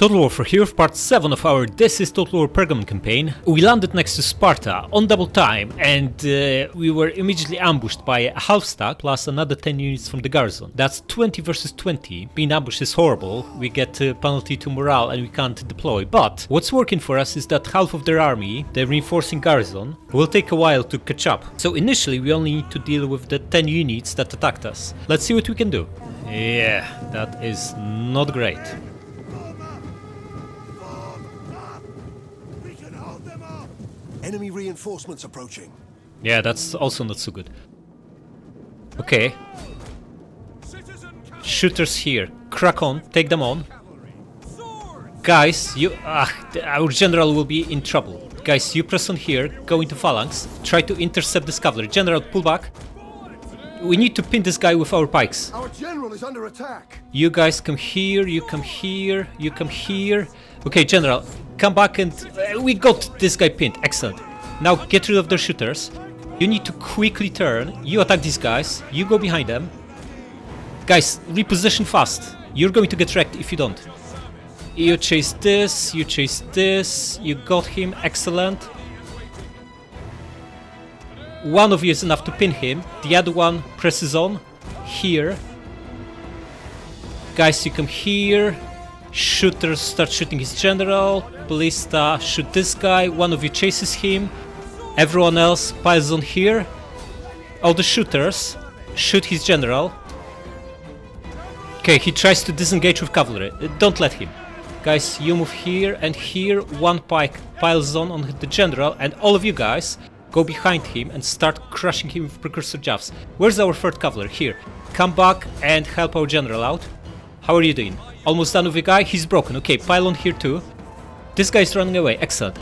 Total War for Hero, part 7 of our This is Total War Pergamon campaign. We landed next to Sparta on double time and we were immediately ambushed by a half stack plus another 10 units from the garrison. That's 20 versus 20. Being ambushed is horrible. We get a penalty to morale and we can't deploy. But what's working for us is that half of their army, the reinforcing garrison, will take a while to catch up. So initially we only need to deal with the 10 units that attacked us. Let's see what we can do. Yeah, that is not great. Enemy reinforcements approaching. Yeah, that's also not so good. Okay. Shooters here. Crack on. Take them on. Guys, you... our general will be in trouble. Guys, you press on here. Go into phalanx. Try to intercept this cavalry. General, pull back. We need to pin this guy with our pikes. Our general is under attack. You guys come here. You come here. You come here. Okay, general. Come back and... we got this guy pinned. Excellent. Now get rid of their shooters. You need to quickly turn. You attack these guys. You go behind them. Guys, reposition fast. You're going to get wrecked if you don't. You chase this. You chase this. You got him. Excellent. One of you is enough to pin him. The other one presses on. Here. Guys, you come here. Shooters start shooting his general. Ballista, shoot this guy. One of you chases him. Everyone else piles on here. All the shooters shoot his general. Okay, he tries to disengage with cavalry. Don't let him. Guys, you move here and here. One pike piles on the general, and all of you guys go behind him and start crushing him with precursor jaffs. Where's our third cavalry? Here. Come back and help our general out. How are you doing? Almost done with the guy. He's broken. Okay, pile on here too. This guy's running away. Excellent.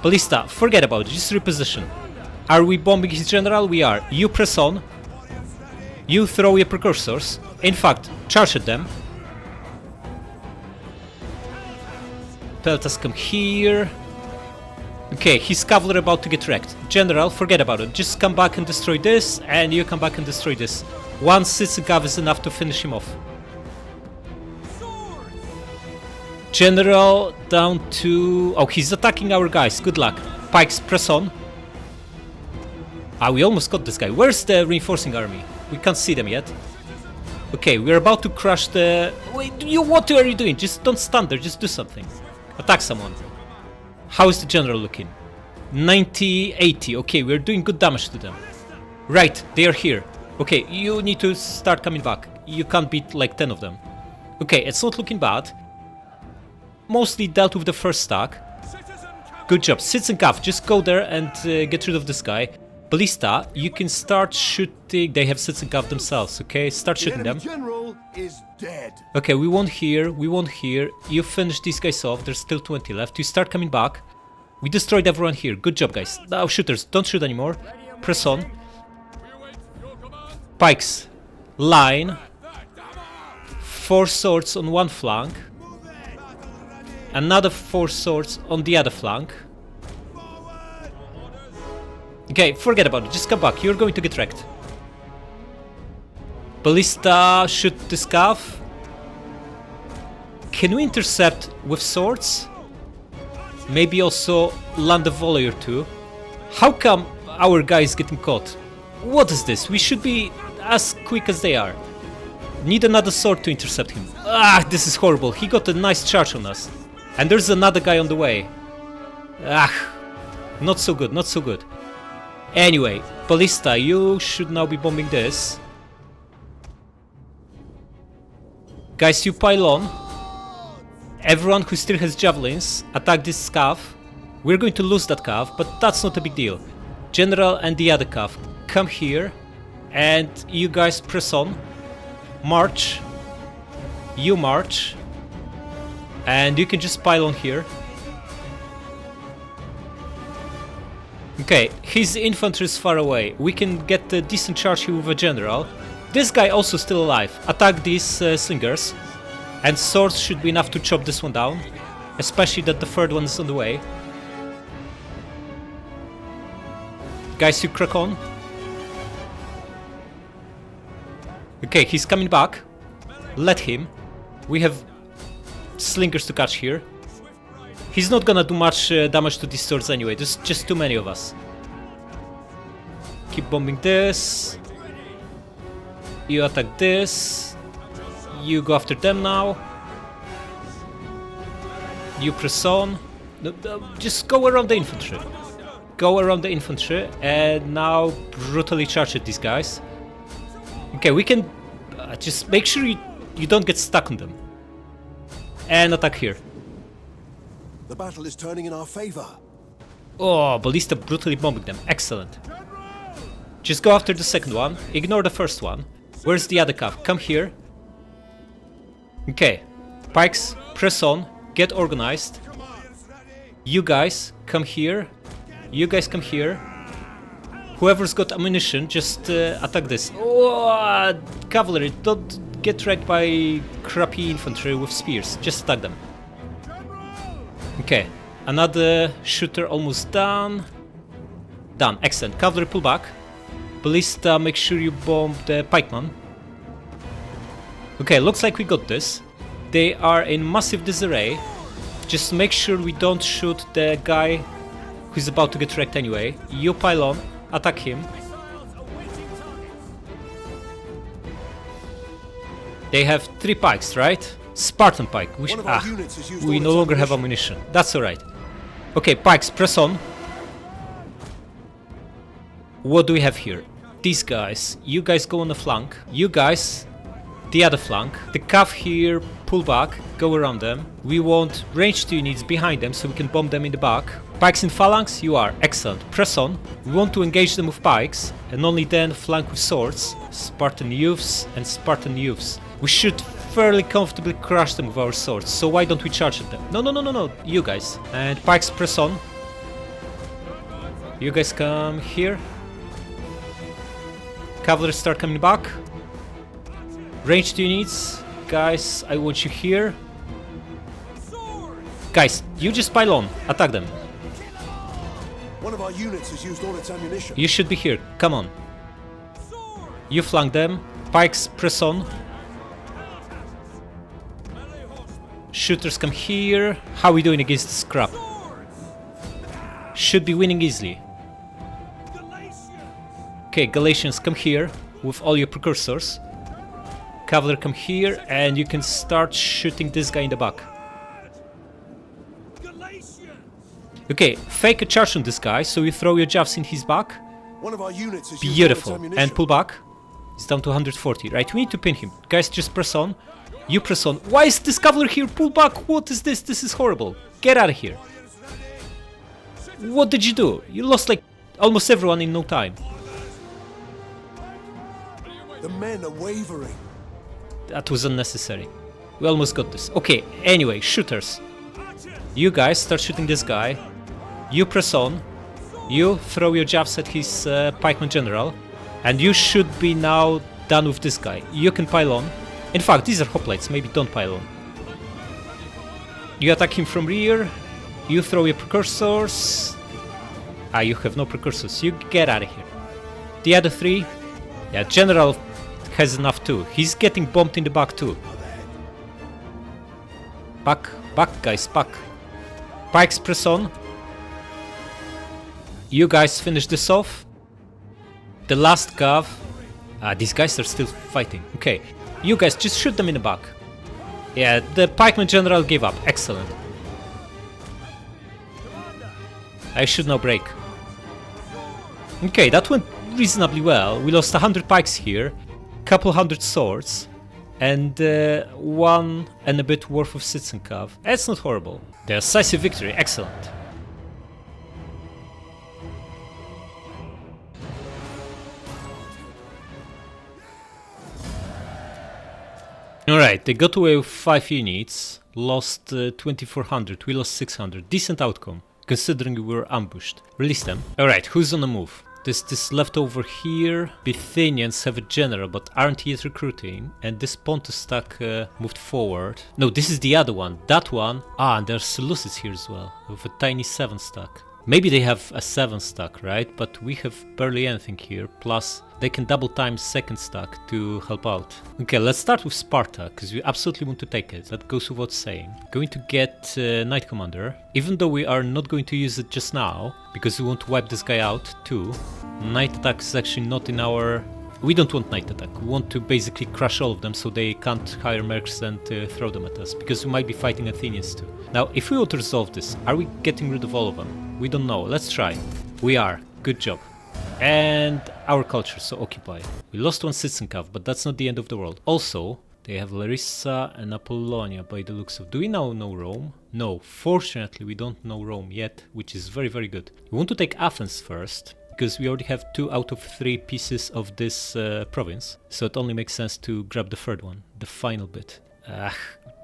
Ballista, forget about it. Just reposition. Are we bombing his general? We are. You press on. You throw your precursors. In fact, charge at them. Peltas come here. Okay, his cavalry about to get wrecked. General, forget about it. Just come back and destroy this, and you come back and destroy this. One citizen cav is enough to finish him off. General down to... oh, he's attacking our guys. Good luck. Pikes, press on. We almost got this guy. Where's the reinforcing army? We can't see them yet. Okay, we're about to crush the... wait, what are you doing? Just don't stand there. Just do something. Attack someone. How is the general looking? 90, 80. Okay, we're doing good damage to them. Right, they are here. Okay, you need to start coming back. You can't beat like 10 of them. Okay, it's not looking bad. Mostly dealt with the first stack. Good job. Citizen Cav, just go there and get rid of this guy. Ballista, you can start shooting. They have Citizen Cav themselves, okay? Start shooting them. General is dead. Okay, we won't here. We won't here. You finish these guys off. There's still 20 left. You start coming back. We destroyed everyone here. Good job, guys. Now, shooters, don't shoot anymore. Press on. Pikes. Line. 4 swords on one flank. Another 4 swords on the other flank. Okay, forget about it. Just come back. You're going to get wrecked. Ballista, shoot this cav. Can we intercept with swords? Maybe also land a volley or two. How come our guy is getting caught? What is this? We should be as quick as they are. Need another sword to intercept him. This is horrible. He got a nice charge on us. And there's another guy on the way. Not so good, not so good. Anyway, Ballista, you should now be bombing this. Guys, you pile on. Everyone who still has javelins, attack this cav. We're going to lose that cav, but that's not a big deal. General and the other cav, come here. And you guys press on. March. You march. And you can just pile on here. Okay, his infantry is far away. We can get a decent charge here with a general. This guy also still alive. Attack these slingers. And swords should be enough to chop this one down. Especially that the third one is on the way. Guys, you crack on. Okay, he's coming back. Let him. We have slingers to catch here. He's not gonna do much damage to these swords anyway, there's just too many of us. Keep bombing this. You attack this. You go after them now. You press on. No, just go around the infantry. Go around the infantry and now brutally charge at these guys. Okay, we can just make sure you don't get stuck on them. And attack here. The battle is turning in our favor. Oh, Ballista brutally bombing them. Excellent. Just go after the second one. Ignore the first one. Where's the other cav? Come here. Okay. Pikes, press on. Get organized. You guys, come here. You guys come here. Whoever's got ammunition, just attack this. Oh, cavalry, don't get wrecked by crappy infantry with spears. Just attack them. Okay, another shooter almost done. Done, excellent. Cavalry pull back. Ballista, make sure you bomb the pikeman. Okay, looks like we got this. They are in massive disarray. Just make sure we don't shoot the guy who's about to get wrecked anyway. You pile on, attack him. They have 3 pikes, right? Spartan pike. We no longer have ammunition. That's alright. Okay, pikes, press on. What do we have here? These guys. You guys go on the flank. You guys, the other flank. The cav here, pull back, go around them. We want ranged units behind them so we can bomb them in the back. Pikes in phalanx, you are. Excellent. Press on. We want to engage them with pikes and only then flank with swords. Spartan youths and Spartan youths. We should fairly comfortably crush them with our swords, so why don't we charge at them? No, you guys. And pikes, press on. You guys come here. Cavalry start coming back. Ranged units. Guys, I want you here. Guys, you just pile on. Attack them. One of our units has used all its ammunition. You should be here. Come on. You flank them. Pikes, press on. Shooters come here. How are we doing against this crap? Should be winning easily. Okay, Galatians, come here with all your precursors. Cavalry, come here and you can start shooting this guy in the back. Okay, fake a charge on this guy, so you throw your jabs in his back. One of our units has Beautiful. used all its And pull back. It's down to 140. Right, we need to pin him. Guys, just press on. You press on. Why is this cavalry here? Pull back. What is this? This is horrible. Get out of here. What did you do? You lost like almost everyone in no time. The men are wavering. That was unnecessary. We almost got this. Okay, anyway, shooters. You guys start shooting this guy. You press on. You throw your jabs at his pikeman general. And you should be now done with this guy. You can pile on. In fact, these are hoplites, maybe don't pile on. You attack him from rear. You throw your precursors. Ah, you have no precursors. You get out of here. The other 3. Yeah, general has enough too. He's getting bombed in the back too. Back, guys, back. Pikes, press on. You guys finish this off. The last cav. Ah, these guys are still fighting. Okay, you guys just shoot them in the back. Yeah, the pikeman general gave up. Excellent. I should now break. Okay, that went reasonably well. We lost 100 pikes here, couple hundred swords, and 1 and a bit worth of citizen cav. That's not horrible. The decisive victory, excellent. Alright, they got away with 5 units, lost 2400, we lost 600. Decent outcome, considering we were ambushed. Release them. Alright, who's on the move? This left over here. Bithynians have a general but aren't yet recruiting, and this Pontus stack moved forward. No, this is the other one. That one. Ah, and there's Seleucids here as well, with a tiny 7 stack. Maybe they have a 7 stack, right? But we have barely anything here. Plus, they can double time second stack to help out. Okay, let's start with Sparta, because we absolutely want to take it. That goes without saying. Going to get Knight Commander, even though we are not going to use it just now, because we want to wipe this guy out too. Knight attack is actually not in our... We don't want Knight attack. We want to basically crush all of them so they can't hire mercs and throw them at us, because we might be fighting Athenians too. Now, if we want to resolve this, are we getting rid of all of them? We don't know. Let's try. We are. Good job. And our culture, so occupy. We lost one citizen cav, but that's not the end of the world. Also, they have Larissa and Apollonia by the looks of... Do we now know Rome? No, fortunately we don't know Rome yet, which is very, very good. We want to take Athens first, because we already have 2 out of 3 pieces of this province. So it only makes sense to grab the third one, the final bit.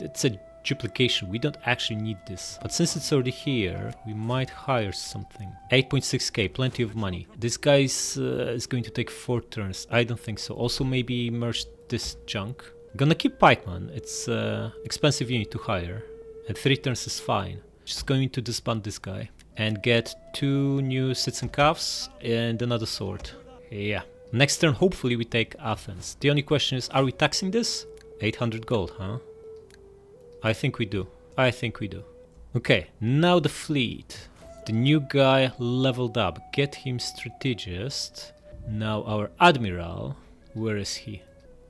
It's a duplication, we don't actually need this. But since it's already here, we might hire something. 8.6k, plenty of money. This guy is going to take 4 turns, I don't think so. Also maybe merge this junk. Gonna keep pikeman, it's expensive unit to hire. And 3 turns is fine. Just going to disband this guy. And get 2 new citizen calves and another sword. Yeah. Next turn, hopefully we take Athens. The only question is, are we taxing this? 800 gold, huh? I think we do. I think we do. Okay, now the fleet. The new guy leveled up. Get him strategist. Now our admiral. Where is he?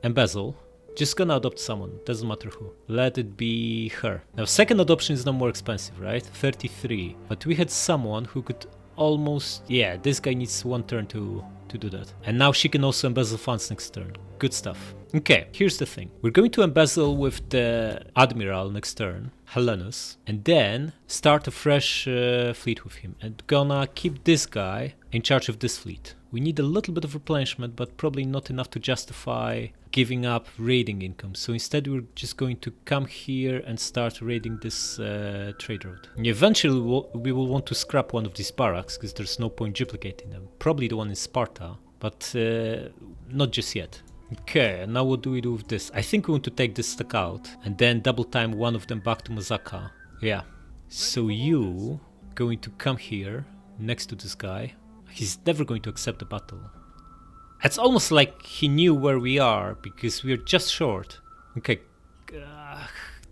Embezzle. Just gonna adopt someone, doesn't matter who. Let it be her. Now second adoption is now more expensive, right? 33. But we had someone who could almost... Yeah, this guy needs 1 turn to do that. And now she can also embezzle funds next turn. Good stuff. Okay, here's the thing. We're going to embezzle with the admiral next turn, Helenus, and then start a fresh fleet with him. And gonna keep this guy in charge of this fleet. We need a little bit of replenishment, but probably not enough to justify giving up raiding income. So instead we're just going to come here and start raiding this trade route. And eventually we will want to scrap one of these barracks, because there's no point duplicating them. Probably the one in Sparta, but not just yet. Okay, now what do we do with this? I think we want to take this stack out and then double time one of them back to Mazaka. Yeah. So you going to come here next to this guy. He's never going to accept the battle. It's almost like he knew where we are, because we're just short. Okay,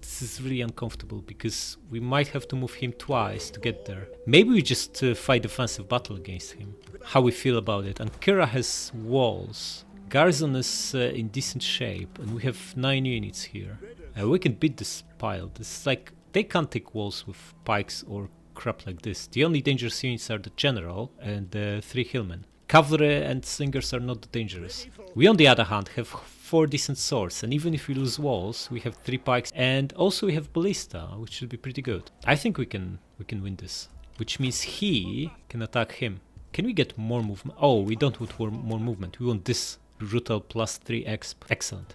this is really uncomfortable, because we might have to move him twice to get there. Maybe we just fight defensive battle against him. How we feel about it. And Kira has walls. Garrison is in decent shape, and we have 9 units here. We can beat this pile. This is like, they can't take walls with pikes or crap like this. The only dangerous units are the general and the 3 hillmen. Cavalry and slingers are not dangerous. We on the other hand have 4 decent swords, and even if we lose walls, we have 3 pikes, and also we have ballista, which should be pretty good. I think we can win this, which means he can attack him. Can we get more movement? Oh, we don't want more movement. We want this brutal plus 3 exp. Excellent.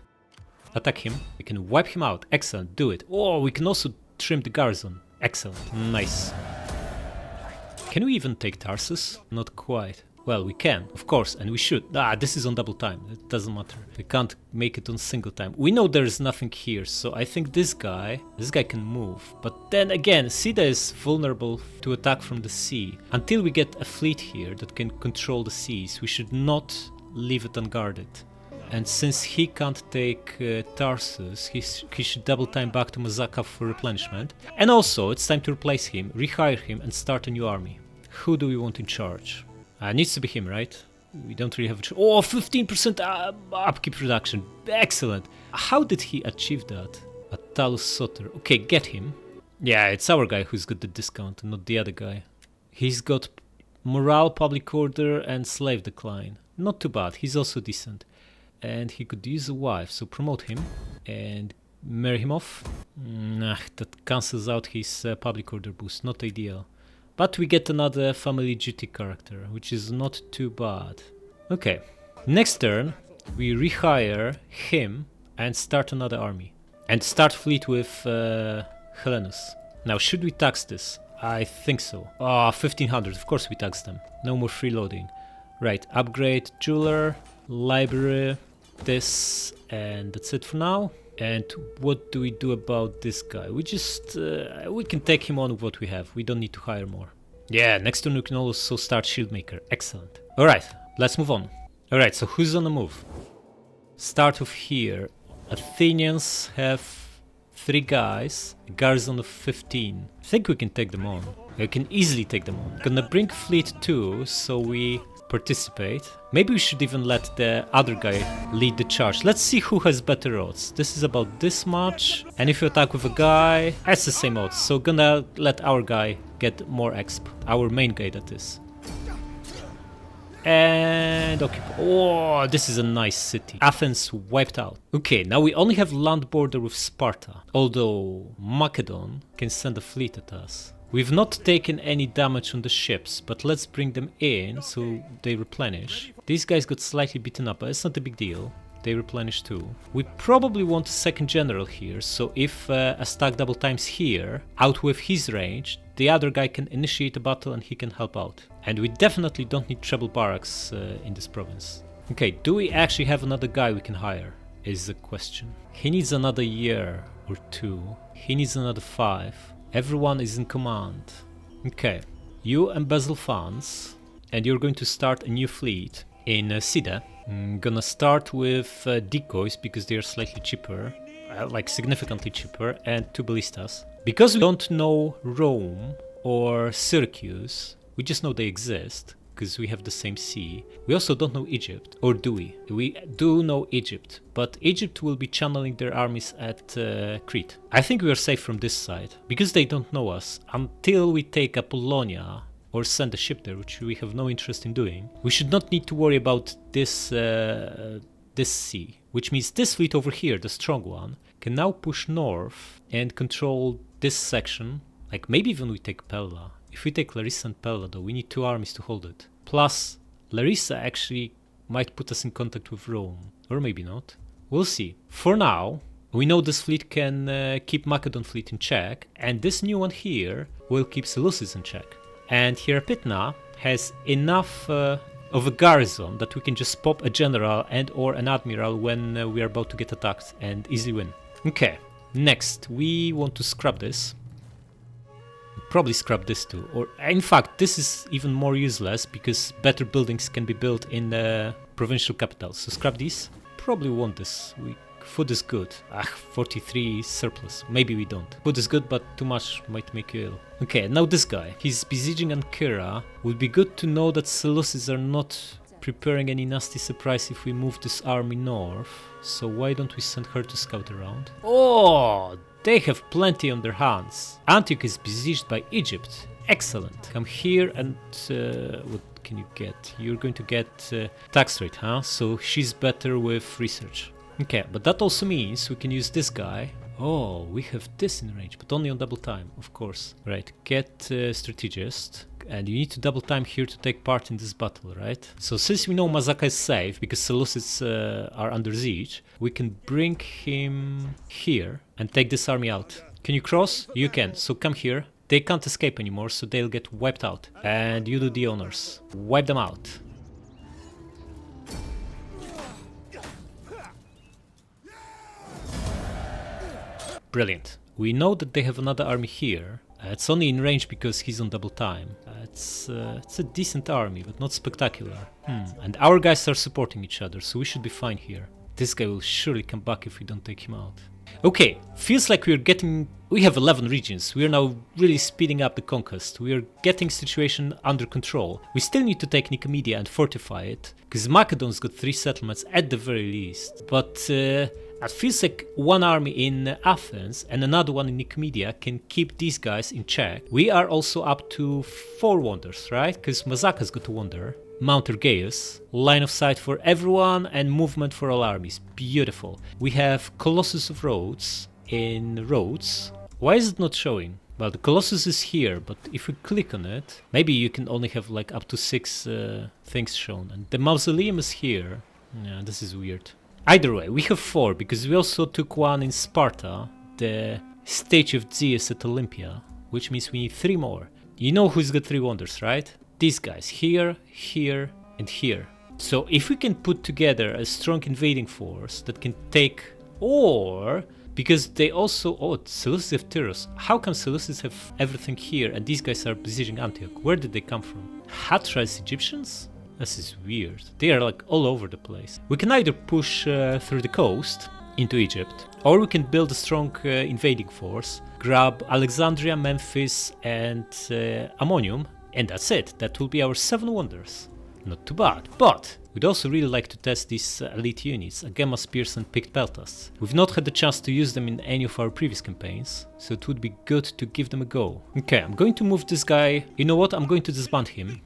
Attack him. We can wipe him out. Excellent. Do it. Oh, we can also trim the garrison. Excellent. Nice. Can we even take Tarsus? Not quite. Well, we can, of course, and we should. This is on double time. It doesn't matter. We can't make it on single time. We know there is nothing here, so I think this guy can move. But then again, Sida is vulnerable to attack from the sea. Until we get a fleet here that can control the seas, we should not leave it unguarded. And since he can't take Tarsus, he should double time back to Mazaka for replenishment. And also, it's time to replace him, rehire him, and start a new army. Who do we want in charge? Needs to be him, right? We don't really have a choice. Oh, 15% upkeep reduction. Excellent. How did he achieve that? Attalus Soter. Okay, get him. Yeah, it's our guy who's got the discount, not the other guy. He's got morale, public order, and slave decline. Not too bad. He's also decent. And he could use a wife, so promote him and marry him off. That cancels out his public order boost. Not ideal. But we get another family duty character, which is not too bad. Okay, next turn we rehire him and start another army. And start fleet with Helenus. Now, should we tax this? I think so. 1500, of course we tax them. No more freeloading. Right, upgrade, jeweler, library, this, and that's it for now. And what do we do about this guy? We just, we can take him on with what we have. We don't need to hire more. Yeah, next turn you can also start Shieldmaker. Excellent. Alright, let's move on. Alright, so who's on the move? Start off here. Athenians have 3 guys, a garrison of 15. I think we can take them on. We can easily take them on. Gonna bring fleet too, so we participate. Maybe we should even let the other guy lead the charge. Let's see who has better odds. This is about this much. And if you attack with a guy, that's the same odds. So gonna let our guy get more exp. Our main guy, that is. And occupy. Oh, this is a nice city. Athens wiped out. Okay, now we only have land border with Sparta. Although Macedon can send a fleet at us. We've not taken any damage on the ships, but let's bring them in so they replenish. These guys got slightly beaten up, but it's not a big deal. They replenish too. We probably want a second general here, so if a stack double times here, out with his range, the other guy can initiate a battle and he can help out. And we definitely don't need treble barracks in this province. Okay, do we actually have another guy we can hire? Is the question. He needs another year or 2. He needs another 5. Everyone is in command. Okay, you embezzle funds and you're going to start a new fleet in Side. I'm gonna start with decoys because they are slightly cheaper, like significantly cheaper, and 2 ballistas. Because we don't know Rome or Syracuse, we just know they exist because we have the same sea. We also don't know Egypt, or do we? We do know Egypt, but Egypt will be channeling their armies at Crete. I think we are safe from this side, because they don't know us, until we take Apollonia or send a ship there, which we have no interest in doing. We should not need to worry about this, this sea, which means this fleet over here, the strong one, can now push north and control this section. Like maybe even we take Pella. If we take Larissa and Pella though, we need 2 armies to hold it. Plus, Larissa actually might put us in contact with Rome. Or maybe not. We'll see. For now, we know this fleet can keep Macedon fleet in check, and this new one here will keep Seleucus in check. And Hierapitna has enough of a garrison that we can just pop a general and or an admiral when we are about to get attacked and easily win. Okay, next we want to scrap this. Probably scrap this too, or in fact this is even more useless because better buildings can be built in the provincial capitals. So scrap these. Probably want this. Food is good. 43 surplus. Maybe we don't. Food is good, but too much might make you ill. Okay, now this guy. He's besieging Ankara. Would be good to know that Seleucids are not preparing any nasty surprise if we move this army north. So why don't we send her to scout around? Oh, they have plenty on their hands. Antioch is besieged by Egypt. Excellent. Come here and what can you get? You're going to get tax rate, huh? So she's better with research. Okay, but that also means we can use this guy. Oh, we have this in range, but only on double time, of course. Right, get strategist. And you need to double time here to take part in this battle, right? So since we know Mazaka is safe, because Seleucids are under siege, we can bring him here and take this army out. Can you cross? You can, so come here. They can't escape anymore, so they'll get wiped out. And you do the honors. Wipe them out. Brilliant. We know that they have another army here. It's only in range because he's on double time. It's a decent army, but not spectacular. And our guys are supporting each other, so we should be fine here. This guy will surely come back if we don't take him out. Okay, feels like we have 11 regions. We are now really speeding up the conquest. We are getting situation under control. We still need to take Nicomedia and fortify it, because Macedon's got 3 settlements at the very least. But it feels like one army in Athens and another one in Nicomedia can keep these guys in check. We are also up to 4 wonders, right? Because Mazaka's got a wonder. Mount Ergaeus, line of sight for everyone and movement for all armies. Beautiful. We have Colossus of Rhodes in Rhodes. Why is it not showing? Well, the Colossus is here, but if we click on it, maybe you can only have like up to 6 things shown. And the Mausoleum is here. Yeah, this is weird. Either way, we have 4 because we also took one in Sparta, the Statue of Zeus at Olympia, which means we need 3 more. You know who's got 3 wonders, right? These guys, here, here, and here. So if we can put together a strong invading force that can take, or Because they also... Oh, Seleucids have Tyrus. How come Seleucids have everything here and these guys are besieging Antioch? Where did they come from? Hathras Egyptians? This is weird. They are like all over the place. We can either push through the coast into Egypt, or we can build a strong invading force, grab Alexandria, Memphis and Ammonium, and that's it. That will be our 7 wonders. Not too bad, but we'd also really like to test these elite units, Agema Spears and Picked Peltas. We've not had the chance to use them in any of our previous campaigns, so it would be good to give them a go. Okay, I'm going to move this guy. You know what? I'm going to disband him.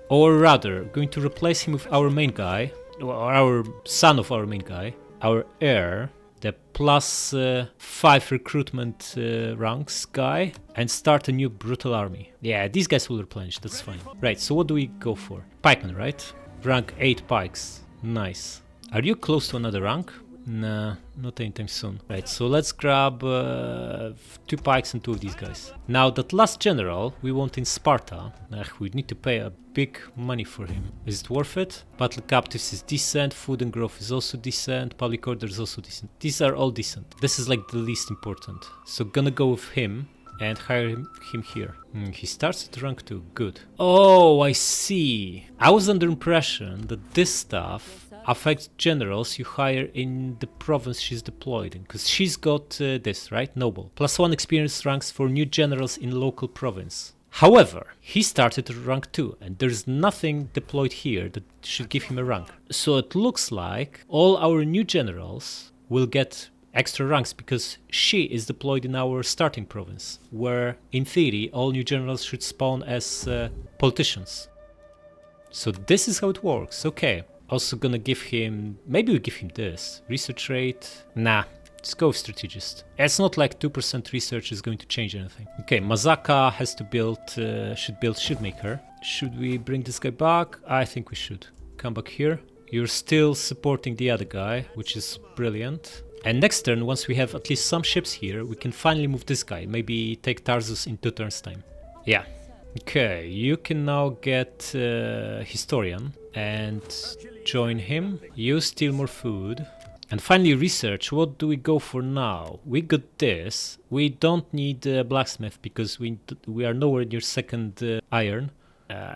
Or rather, going to replace him with our main guy, or our son of our main guy, our heir, the plus 5 recruitment ranks guy, and start a new brutal army. Yeah, these guys will replenish, that's fine. Right, so what do we go for? Pikemen, right? Rank 8 pikes. Nice. Are you close to another rank? Nah, not anytime soon. Right, so let's grab 2 pikes and 2 of these guys. Now that last general we want in Sparta, we need to pay a big money for him. Is it worth it? Battle captives is decent, food and growth is also decent, public order is also decent. These are all decent. This is like the least important. So gonna go with him and hire him here. He starts at rank 2, good. Oh, I see. I was under impression that this stuff affects generals you hire in the province she's deployed in, because she's got this, right? Noble. +1 experience ranks for new generals in local province. However, he started at rank 2 and there's nothing deployed here that should give him a rank. So it looks like all our new generals will get extra ranks because she is deployed in our starting province, where in theory all new generals should spawn as politicians. So this is how it works, okay. Also gonna give him, maybe we give him this, research rate, nah, let's go strategist. It's not like 2% research is going to change anything. Okay, Mazaka has to build, should build Shipmaker. Should we bring this guy back? I think we should. Come back here. You're still supporting the other guy, which is brilliant. And next turn, once we have at least some ships here, we can finally move this guy, maybe take Tarsus in 2 turns time. Yeah. Okay, you can now get Historian and join him. You steal more food. And finally research, what do we go for now? We got this. We don't need blacksmith because we are nowhere near second iron.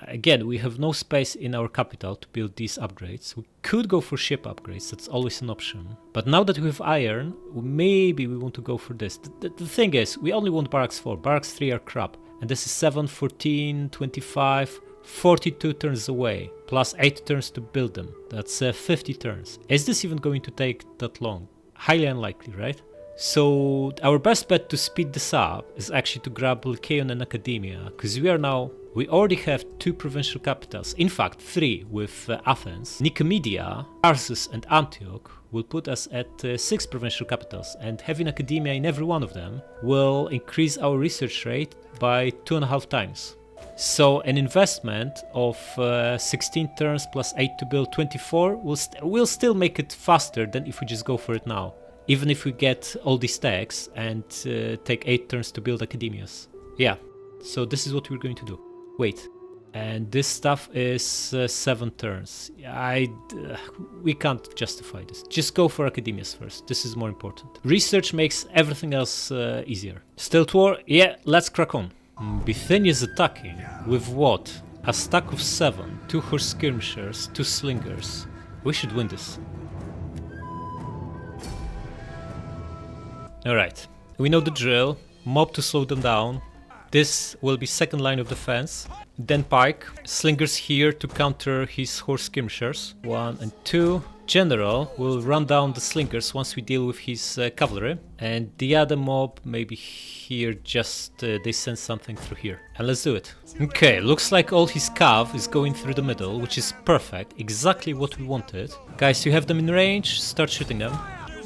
Again, we have no space in our capital to build these upgrades. We could go for ship upgrades, that's always an option. But now that we have iron, maybe we want to go for this. The thing is, we only want barracks 4. Barracks 3 are crap. And this is 7, 14, 25, 42 turns away, plus 8 turns to build them. That's 50 turns. Is this even going to take that long? Highly unlikely, right? So our best bet to speed this up is actually to grab Lycaon and Academia, because we already have 2 provincial capitals, in fact 3 with Athens. Nicomedia, Tarsus and Antioch will put us at 6 provincial capitals, and having Academia in every one of them will increase our research rate by 2.5 times. So an investment of 16 turns plus 8 to build 24 will still make it faster than if we just go for it now. Even if we get all these stacks and take 8 turns to build academias. Yeah, so this is what we're going to do. Wait, and this stuff is 7 turns. We can't justify this. Just go for academias first. This is more important. Research makes everything else easier. Stilt war? Yeah, let's crack on. Bithynia is attacking with what? A stack of 7, 2 horse skirmishers, 2 slingers. We should win this. Alright, we know the drill. Mob to slow them down. This will be second line of defense. Then pike. Slingers here to counter his horse skirmishers. 1 and 2. General will run down the slingers once we deal with his cavalry. And the other mob, maybe here, just they send something through here. And let's do it. Okay, looks like all his cav is going through the middle, which is perfect. Exactly what we wanted. Guys, you have them in range. Start shooting them.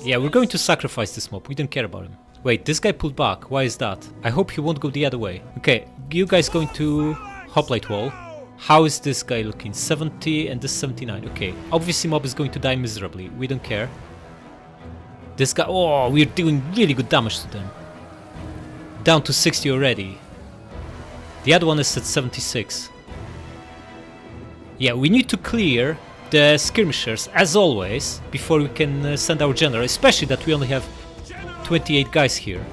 Yeah, we're going to sacrifice this mob. We don't care about him. Wait, this guy pulled back. Why is that? I hope he won't go the other way. Okay, you guys going to hoplite wall. How is this guy looking? 70 and this 79. Okay, obviously mob is going to die miserably. We don't care. This guy... Oh, we're doing really good damage to them. Down to 60 already. The other one is at 76. Yeah, we need to clear the skirmishers, as always, before we can send our general, especially that we only have 28 guys here.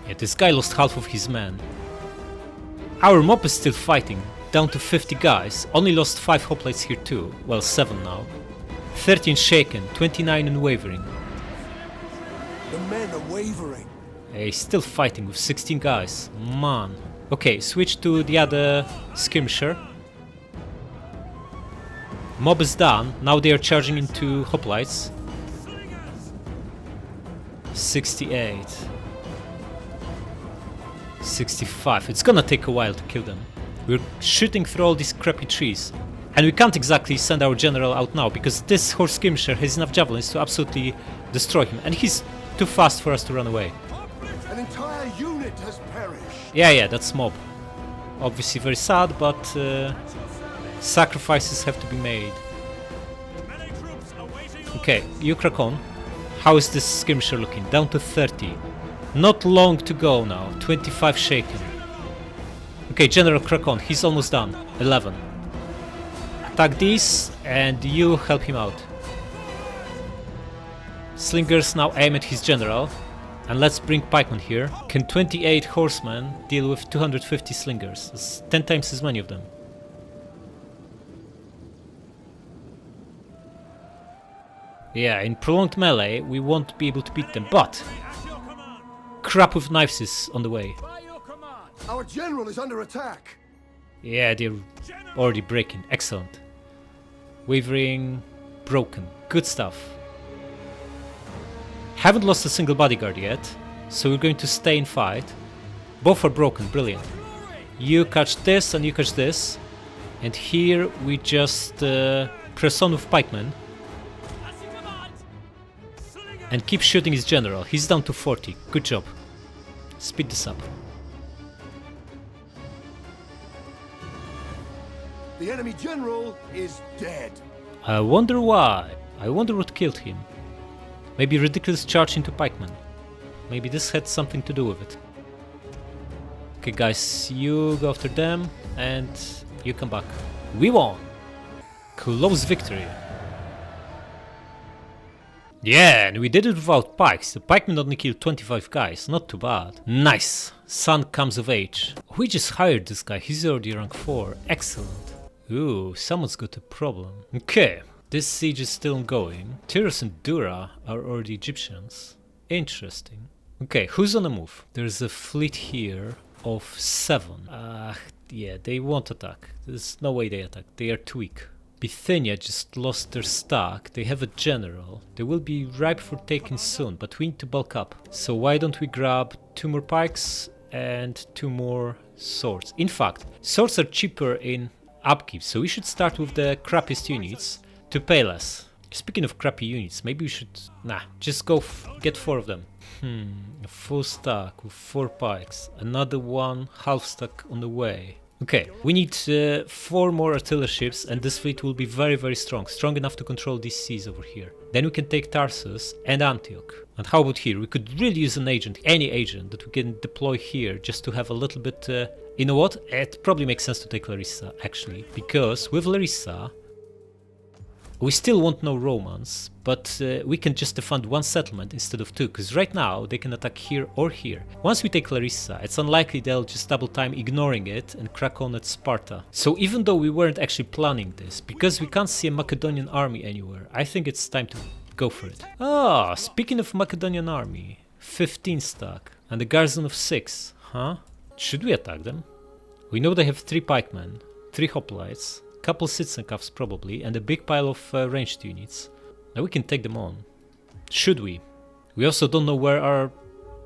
Yeah, this guy lost half of his men. Our mob is still fighting, down to 50 guys. Only lost 5 hoplites here too. Well, 7 now. 13 shaken, 29 unwavering. The men are wavering. He's still fighting with 16 guys. Man. Okay, switch to the other skirmisher. Mob is done. Now they are charging into hoplites. 68. 65. It's gonna take a while to kill them. We're shooting through all these crappy trees. And we can't exactly send our general out now, because this horse skirmisher has enough javelins to absolutely destroy him. And he's too fast for us to run away. An entire unit has perished. Yeah, that's mob. Obviously very sad, but sacrifices have to be made. Okay, you crack on. How is this skirmisher looking? Down to 30. Not long to go now. 25 shaken. Okay, General, crack on. He's almost done. 11. Attack these, and you help him out. Slingers now aim at his general. And let's bring pikemen here. Can 28 horsemen deal with 250 slingers? That's 10 times as many of them. Yeah, in prolonged melee we won't be able to beat them, but crap with knives is on the way. Our general is under attack. Yeah, they're already breaking. Excellent. Wavering, broken. Good stuff. Haven't lost a single bodyguard yet, so we're going to stay and fight. Both are broken. Brilliant. You catch this and you catch this. And here we just press on with pikemen. And keep shooting his general. He's down to 40. Good job. Speed this up. The enemy general is dead. I wonder why. I wonder what killed him. Maybe ridiculous charge into pikemen. Maybe this had something to do with it. Okay guys, you go after them and you come back. We won! Close victory. Yeah, and we did it without pikes. The pikemen only killed 25 guys, not too bad. Nice! Son comes of age. We just hired this guy, he's already rank 4. Excellent. Ooh, someone's got a problem. Okay, this siege is still ongoing. Tyros and Dura are already Egyptians. Interesting. Okay, who's on the move? There's a fleet here of 7. Yeah, they won't attack. There's no way they attack. They are too weak. Bithynia just lost their stack. They have a general. They will be ripe for taking soon, but we need to bulk up. So why don't we grab 2 more pikes and 2 more swords? In fact, swords are cheaper in upkeep, so we should start with the crappiest units to pay less. Speaking of crappy units, maybe we should... just go get 4 of them. A full stack with 4 pikes. Another one half stack on the way. Okay, we need 4 more artillery ships, and this fleet will be very, very strong. Strong enough to control these seas over here. Then we can take Tarsus and Antioch. And how about here? We could really use an agent, any agent that we can deploy here just to have a little bit... you know what? It probably makes sense to take Larissa, actually. Because with Larissa, we still want no Romans, but we can just defend 1 settlement instead of 2, because right now they can attack here or here. Once we take Larissa, it's unlikely they'll just double time ignoring it and crack on at Sparta. So even though we weren't actually planning this, because we can't see a Macedonian army anywhere, I think it's time to go for it. Ah, speaking of Macedonian army, 15 stack and a garrison of 6, huh? Should we attack them? We know they have 3 pikemen, 3 hoplites, couple citizen cuffs probably, and a big pile of ranged units. Now we can take them on. Should we? We also don't know where our...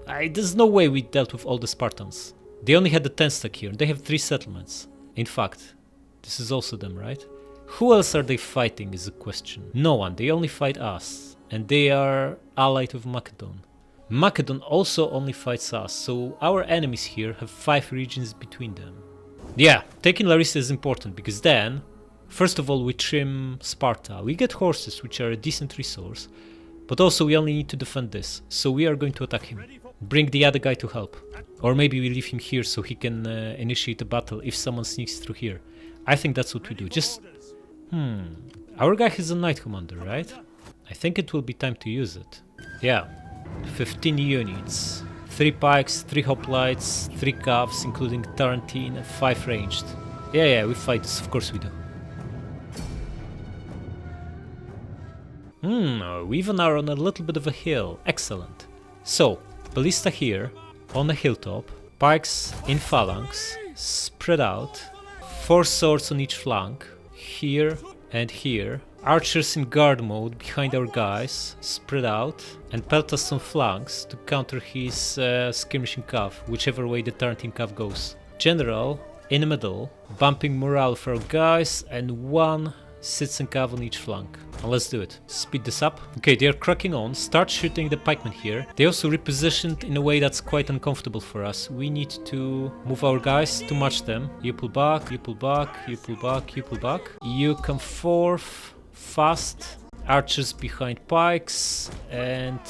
there's no way we dealt with all the Spartans. They only had the 10 stack here, they have 3 settlements. In fact, this is also them, right? Who else are they fighting is a question. No one, they only fight us. And they are allied with Macedon. Macedon also only fights us, so our enemies here have 5 regions between them. Yeah, taking Larissa is important, because then, first of all, we trim Sparta. We get horses, which are a decent resource, but also we only need to defend this, so we are going to attack him. Bring the other guy to help. Or maybe we leave him here so he can initiate a battle if someone sneaks through here. I think that's what we do. Just... Our guy has a knight commander, right? I think it will be time to use it. Yeah, 15 units. 3 pikes, 3 hoplites, 3 calves, including Tarantine, and 5 ranged. Yeah, we fight this, of course we do. We even are on a little bit of a hill. Excellent. So, ballista here, on a hilltop, pikes in phalanx, spread out, 4 swords on each flank, here and here, archers in guard mode behind our guys, spread out, and peltas on flanks to counter his skirmishing cav, whichever way the Tarantine cav goes. General in the middle, bumping morale for our guys, and 1 citizen cav on each flank. Now let's do it. Speed this up. Okay, they are cracking on. Start shooting the pikemen here. They also repositioned in a way that's quite uncomfortable for us. We need to move our guys to match them. You pull back, you pull back, you pull back, you pull back. You come forth fast. Archers behind pikes, and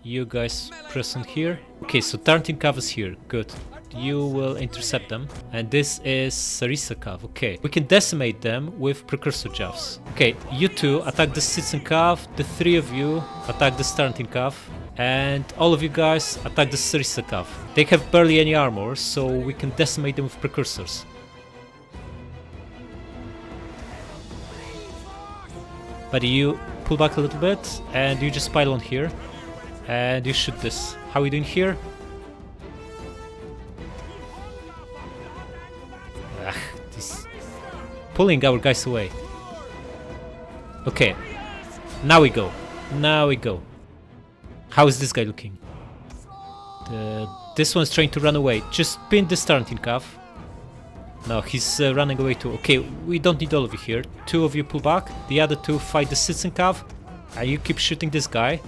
you guys press on here. Okay, so Tarantine cav is here. Good. You will intercept them, and this is Larissa cav. Okay, we can decimate them with precursor javs. Okay, you two attack the citizen cav, the 3 of you attack the Tarantine cav, and all of you guys attack the Larissa cav. They have barely any armor, so we can decimate them with precursors. But you pull back a little bit, and you just pile on here, and you shoot this. How are we doing here? Pulling our guys away. Okay, now we go. Now we go. How is this guy looking? This one's trying to run away. Just pin this Tarantine cav. No, he's running away too. Okay, we don't need all of you here. 2 of you pull back. The other 2 fight the citizen cav. You keep shooting this guy.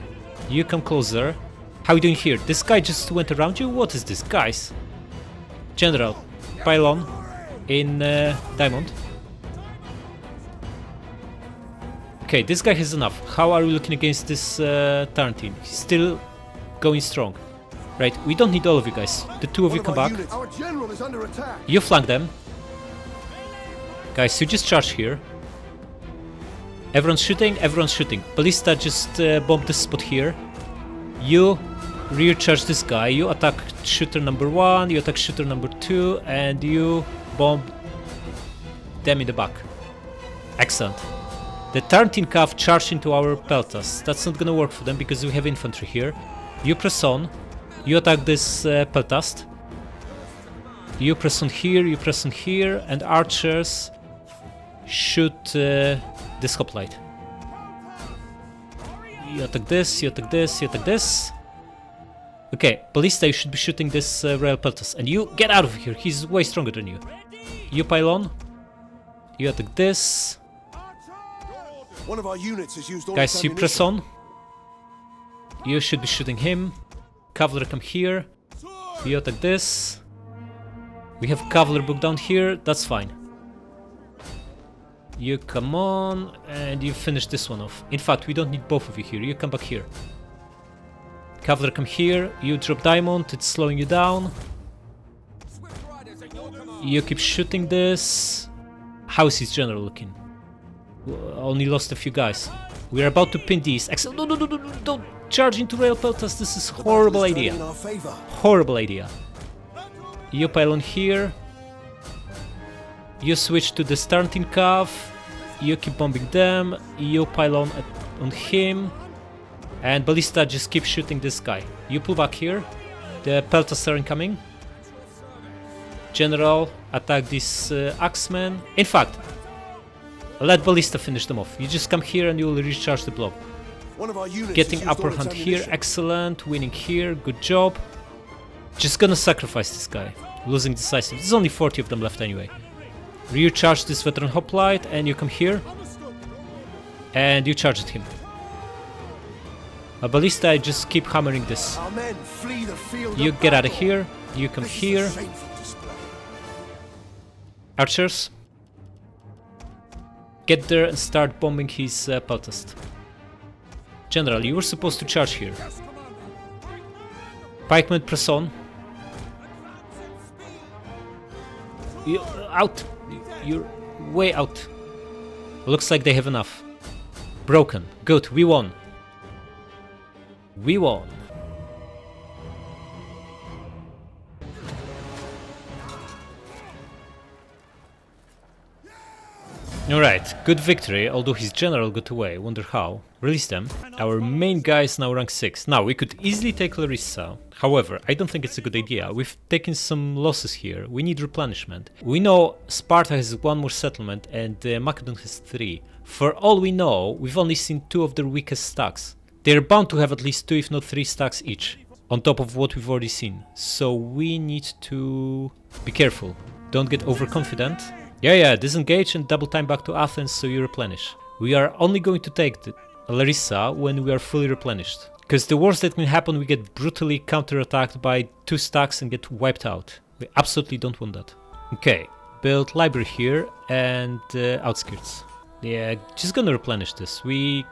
You come closer. How are you doing here? This guy just went around you? What is this, guys? General, pile on in diamond. Okay, this guy has enough. How are we looking against this Tarantine? He's still going strong. Right, we don't need all of you guys. The 2 of you come back. Our general is under attack. You flank them. Guys, you just charge here. Everyone's shooting, everyone's shooting. Ballista just bombed this spot here. You rear charge this guy. You attack shooter number 1, you attack shooter number 2, and you bomb them in the back. Excellent. The Tarantine cav charged into our peltas. That's not gonna work for them because we have infantry here. You press on. You attack this peltast. You press on here, you press on here, and archers shoot this hoplite. You attack this, you attack this, you attack this. Okay, ballista, you should be shooting this rail peltas. And you get out of here, he's way stronger than you. You pile on. You attack this. One of our units has used all Guys, its you press ammunition. on. You should be shooting him. Cavalry come here. You attack this. We have cavalry book down here. That's fine. You come on and you finish this one off. In fact, we don't need both of you here. You come back here. Cavalry come here. You drop diamond. It's slowing you down. You keep shooting this. How is his general looking? Only lost a few guys. We're about to pin these. Excellent. No, don't charge into rail peltas. This is horrible idea. Horrible idea. You pile on here. You switch to the Tarantine cav. You keep bombing them. You pile on him. And ballista just keep shooting this guy. You pull back here. The peltas are incoming. General, attack these axemen. In fact, let ballista finish them off. You just come here and you will recharge the blob. Getting upper hand here, excellent. Winning here, good job. Just gonna sacrifice this guy. Losing decisive. There's only 40 of them left anyway. Recharge this veteran hoplite and you come here. And you charge at him. A ballista, I just keep hammering this. You get out of here. You come here. Archers. Get there and start bombing his peltast. General, you were supposed to charge here. Pikemen, press on. You're out. You're way out. Looks like they have enough. Broken. Good, we won. We won. Alright, good victory, although his general got away, wonder how. Release them. Our main guy is now rank 6. Now, we could easily take Larissa. However, I don't think it's a good idea. We've taken some losses here. We need replenishment. We know Sparta has 1 more settlement and Macedon has 3. For all we know, we've only seen 2 of their weakest stacks. They're bound to have at least 2 if not 3 stacks each, on top of what we've already seen. So we need to be careful. Don't get overconfident. Yeah, disengage and double time back to Athens so you replenish. We are only going to take the Larissa when we are fully replenished. Because the worst that can happen, we get brutally counterattacked by 2 stacks and get wiped out. We absolutely don't want that. Okay, build library here and outskirts. Yeah, just gonna replenish this. We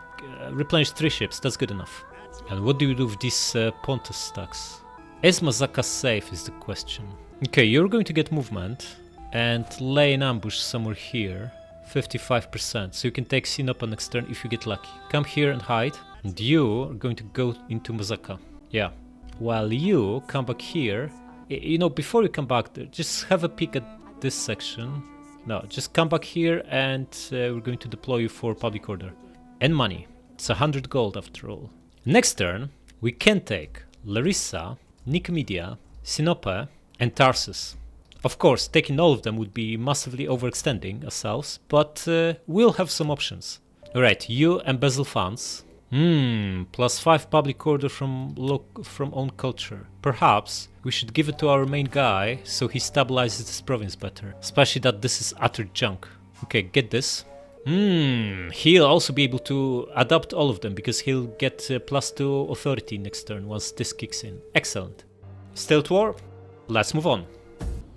replenished 3 ships, that's good enough. And what do we do with these Pontus stacks? Is Mazaka safe is the question. Okay, you're going to get movement and lay an ambush somewhere here. 55%, so you can take Sinop next turn if you get lucky. Come here and hide, and you are going to go into Mazaka. Yeah, while you come back here. You know, before you come back there, just have a peek at this section. No, just come back here and we're going to deploy you for public order. And money. It's 100 gold after all. Next turn, we can take Larissa, Nicomedia, Sinope, and Tarsus. Of course, taking all of them would be massively overextending ourselves, but we'll have some options. Alright, you embezzle funds. +5 public order from own culture. Perhaps we should give it to our main guy so he stabilizes this province better. Especially that this is utter junk. Okay, get this. He'll also be able to adopt all of them because he'll get +2 authority next turn once this kicks in. Excellent. Still at war? Let's move on.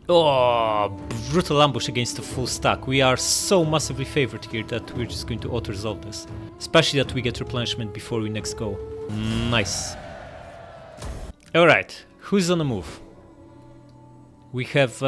Oh, brutal ambush against a full stack. We are so massively favored here that we're just going to auto-resolve this. Especially that we get replenishment before we next go. Nice. Alright, who's on the move? We have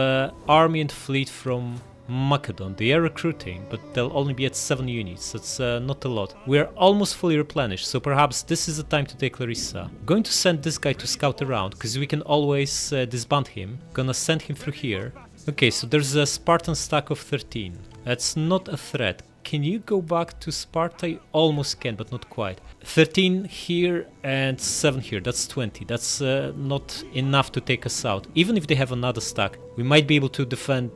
army and fleet from Macedon. They are recruiting, but they'll only be at 7 units. That's not a lot. We are almost fully replenished, so perhaps this is the time to take Larissa. Going to send this guy to scout around, because we can always disband him. Gonna send him through here. Okay, so there's a Spartan stack of 13. That's not a threat. Can you go back to Sparta? You almost can, but not quite. 13 here and 7 here. That's 20. That's not enough to take us out. Even if they have another stack, we might be able to defend...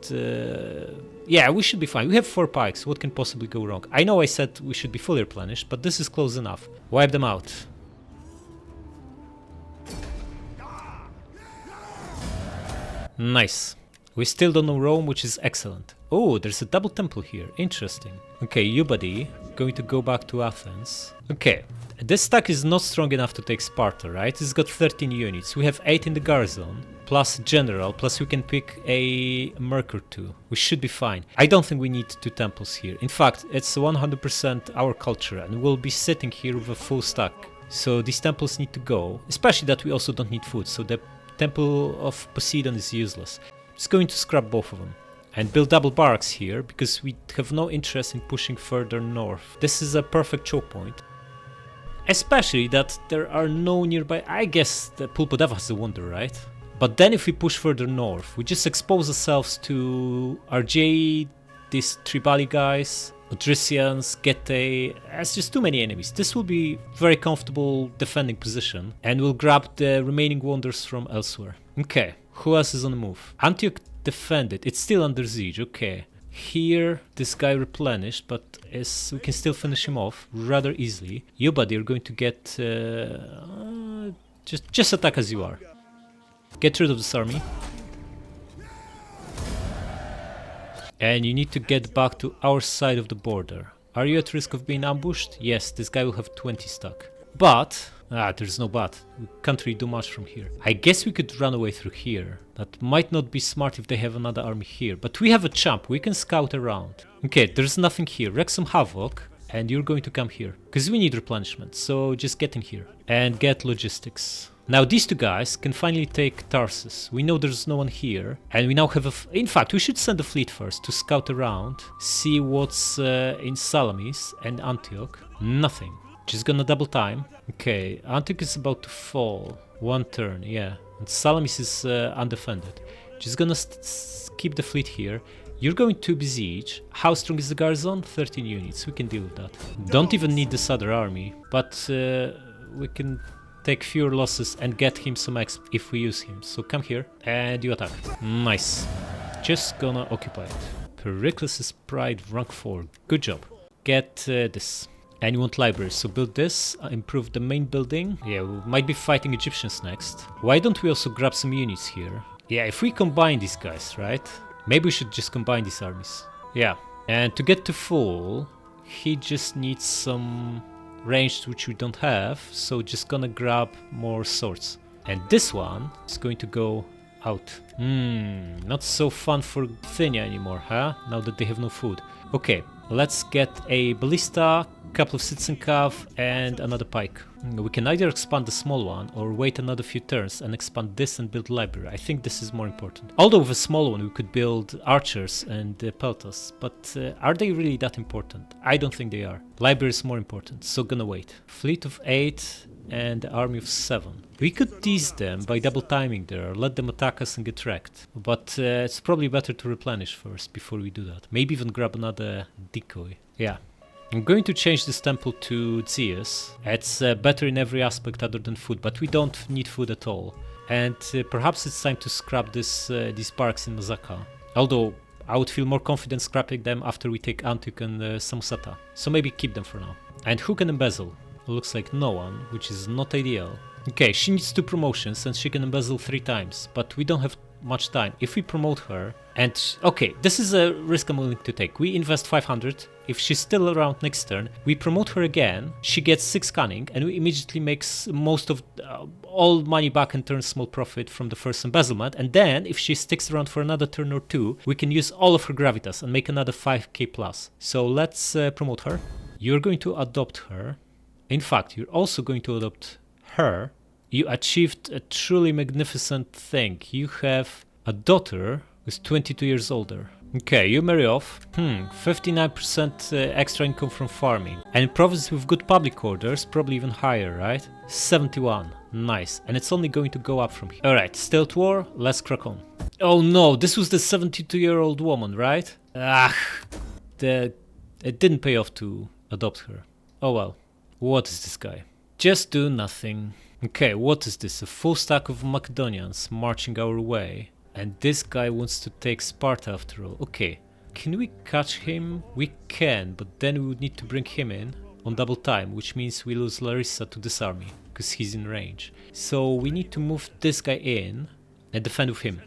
Yeah, we should be fine. We have 4 pikes. What can possibly go wrong? I know I said we should be fully replenished, but this is close enough. Wipe them out. Nice. We still don't know Rome, which is excellent. Oh, there's a double temple here. Interesting. Okay, you buddy, going to go back to Athens. Okay, this stack is not strong enough to take Sparta, right? It's got 13 units. We have 8 in the garrison, plus general, plus we can pick a merc or 2. We should be fine. I don't think we need 2 temples here. In fact, it's 100% our culture, and we'll be sitting here with a full stack. So these temples need to go, especially that we also don't need food, so the temple of Poseidon is useless. Just going to scrap both of them. And build double barracks here, because we have no interest in pushing further north. This is a perfect choke point. Especially that there are no nearby... I guess the Pulpodeva has a wonder, right? But then if we push further north, we just expose ourselves to RJ, these Tribali guys, Odrysians, Getae. It's just too many enemies. This will be very comfortable defending position, and we'll grab the remaining wonders from elsewhere. Okay, who else is on the move? Antioch defended. It's still under siege. Okay. Here, this guy replenished, but we can still finish him off rather easily. You, buddy, are going to get... just attack as you are. Get rid of this army. And you need to get back to our side of the border. Are you at risk of being ambushed? Yes, this guy will have 20 stuck. But... there's no but. We can't really do much from here. I guess we could run away through here. That might not be smart if they have another army here. But we have a champ. We can scout around. Okay, there's nothing here. Wreak some havoc. And you're going to come here. Because we need replenishment. So just get in here. And get logistics. Now these 2 guys can finally take Tarsus. We know there's no one here. And we now have in fact, we should send a fleet first to scout around. See what's in Salamis and Antioch. Nothing. Just gonna double time. Okay, Antioch is about to fall. 1 turn, yeah. And Salamis is undefended. Just gonna keep the fleet here. You're going to besiege. How strong is the garrison? 13 units. We can deal with that. Don't even need this other army. But we can take fewer losses and get him some exp if we use him. So come here and you attack. Nice. Just gonna occupy it. Pericles' Pride, rank 4. Good job. Get this. And you want libraries, so build this, improve the main building. Yeah, we might be fighting Egyptians next. Why don't we also grab some units here? Yeah, if we combine these guys, right? Maybe we should just combine these armies. Yeah, and to get to full, he just needs some range which we don't have, so just gonna grab more swords. And this one is going to go out. Not so fun for Bithynia anymore, huh? Now that they have no food. Okay, let's get a ballista, couple of citizen cav, and another pike. We can either expand the small one or wait another few turns and expand this and build library. I think this is more important. Although with a small one we could build archers and peltas, but are they really that important? I don't think they are. Library is more important, so gonna wait. Fleet of 8 and army of 7. We could tease them by double timing there, let them attack us and get wrecked. But it's probably better to replenish first before we do that. Maybe even grab another decoy. Yeah. I'm going to change this temple to Zeus. It's better in every aspect other than food, but we don't need food at all. And perhaps it's time to scrap these parks in Mazaka. Although I would feel more confident scrapping them after we take Antioch and Samosata. So maybe keep them for now. And who can embezzle? Looks like no one, which is not ideal. Okay, she needs 2 promotions and she can embezzle 3 times, but we don't have much time. If we promote her and okay, this is a risk I'm willing to take. We invest 500. If she's still around next turn, we promote her again. She gets 6 cunning and we immediately makes most of all money back and turn small profit from the first embezzlement. And then if she sticks around for another turn or 2, we can use all of her gravitas and make another 5k plus. So let's promote her. You're going to adopt her. In fact, you're also going to adopt her. You achieved a truly magnificent thing. You have a daughter who's 22 years older. Okay, you marry off. 59% extra income from farming. And in provinces with good public orders, probably even higher, right? 71. Nice. And it's only going to go up from here. Alright, still at war, let's crack on. Oh no, this was the 72-year-old woman, right? It didn't pay off to adopt her. Oh well. What is this guy? Just do nothing. Okay, what is this? A full stack of Macedonians marching our way. And this guy wants to take Sparta after all. Okay, can we catch him? We can, but then we would need to bring him in on double time, which means we lose Larissa to this army, because he's in range. So we need to move this guy in and defend with him.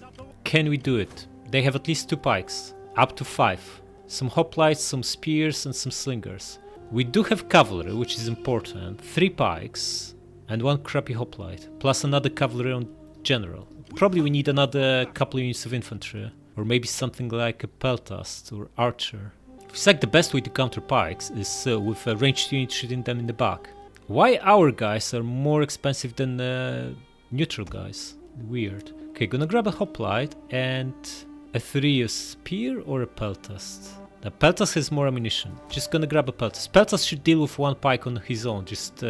Can we do it? They have at least 2 pikes, up to 5. Some hoplites, some spears and some slingers. We do have cavalry, which is important. 3 pikes and 1 crappy hoplite, plus another cavalry on general. Probably we need another couple of units of infantry, or maybe something like a peltast or archer. It's like the best way to counter pikes is with a ranged unit shooting them in the back. Why our guys are more expensive than neutral guys? Weird. Okay, gonna grab a hoplite and a 3 spear or a peltast. The peltast has more ammunition. Just gonna grab a peltast. Peltast should deal with 1 pike on his own. Just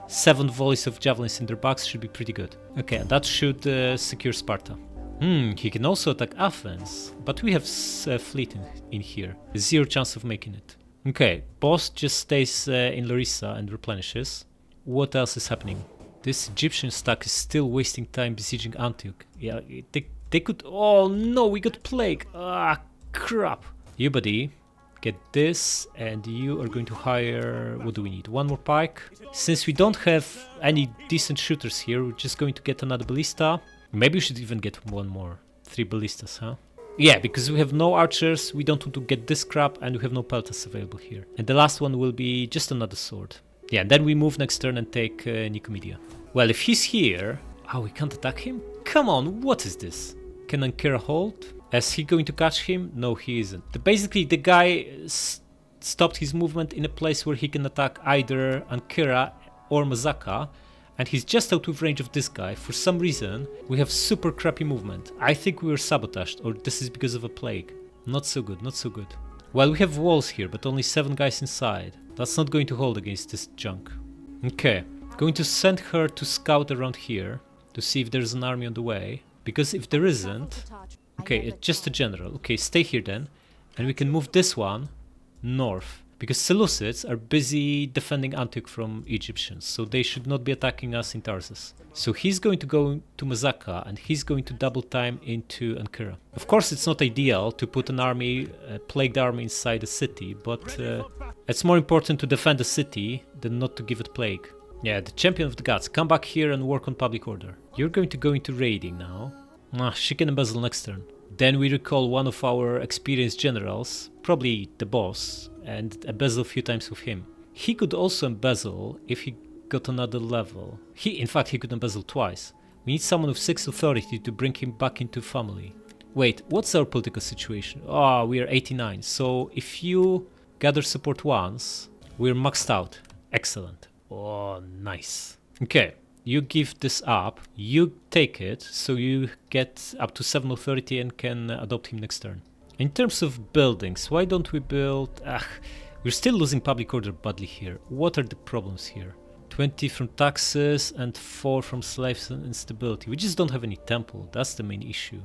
7 volleys of javelins in their backs should be pretty good. Okay, and that should secure Sparta. He can also attack Athens, but we have a fleet in here. 0 chance of making it. Okay, boss just stays in Larissa and replenishes. What else is happening? This Egyptian stack is still wasting time besieging Antioch. Yeah, they could... Oh no, we got plague! Ah, crap! You buddy, get this, and you are going to hire... What do we need? 1 more pike. Since we don't have any decent shooters here, we're just going to get another ballista. Maybe we should even get 1 more. 3 ballistas, huh? Yeah, because we have no archers, we don't want to get this crap, and we have no peltas available here. And the last one will be just another sword. Yeah, and then we move next turn and take Nicomedia. Well, if he's here... Oh, we can't attack him? Come on, what is this? Can Ankara hold? Is he going to catch him? No, he isn't. Basically, the guy stopped his movement in a place where he can attack either Ankara or Mazaka, and he's just out of range of this guy. For some reason, we have super crappy movement. I think we were sabotaged, or this is because of a plague. Not so good, not so good. Well, we have walls here, but only 7 guys inside. That's not going to hold against this junk. Okay, going to send her to scout around here to see if there's an army on the way. Because if there isn't... Okay, it's just a general. Okay, stay here then. And we can move this one north. Because Seleucids are busy defending Antioch from Egyptians. So they should not be attacking us in Tarsus. So he's going to go to Mazaka and he's going to double time into Ankara. Of course it's not ideal to put an army, a plagued army inside a city. But it's more important to defend the city than not to give it plague. Yeah, the champion of the gods, come back here and work on public order. You're going to go into raiding now. She can embezzle next turn. Then we recall one of our experienced generals, probably the boss, and embezzle a few times with him. He could also embezzle if he got another level. In fact, he could embezzle twice. We need someone with 6 authority to bring him back into family. Wait, what's our political situation? Oh, we are 89. So if you gather support once, we're maxed out. Excellent. Oh, nice. Okay. You give this up, you take it, so you get up to 7 authority and can adopt him next turn. In terms of buildings, why don't we build... we're still losing public order badly here. What are the problems here? 20 from taxes and 4 from slaves and instability. We just don't have any temple, that's the main issue.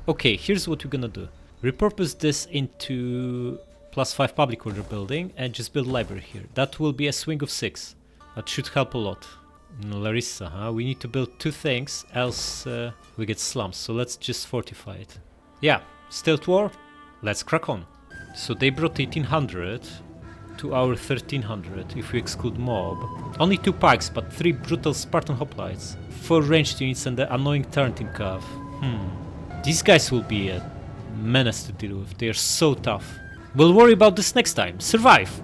Okay, here's what we're gonna do. Repurpose this into +5 public order building and just build library here. That will be a swing of 6. That should help a lot. Larissa, huh? We need to build 2 things, else we get slums. So let's just fortify it. Yeah, Stealth War, let's crack on. So they brought 1800 to our 1300 if we exclude mob. Only 2 pikes, but 3 brutal Spartan hoplites. 4 ranged units and the annoying Tarantin cav. These guys will be a menace to deal with. They are so tough. We'll worry about this next time. Survive!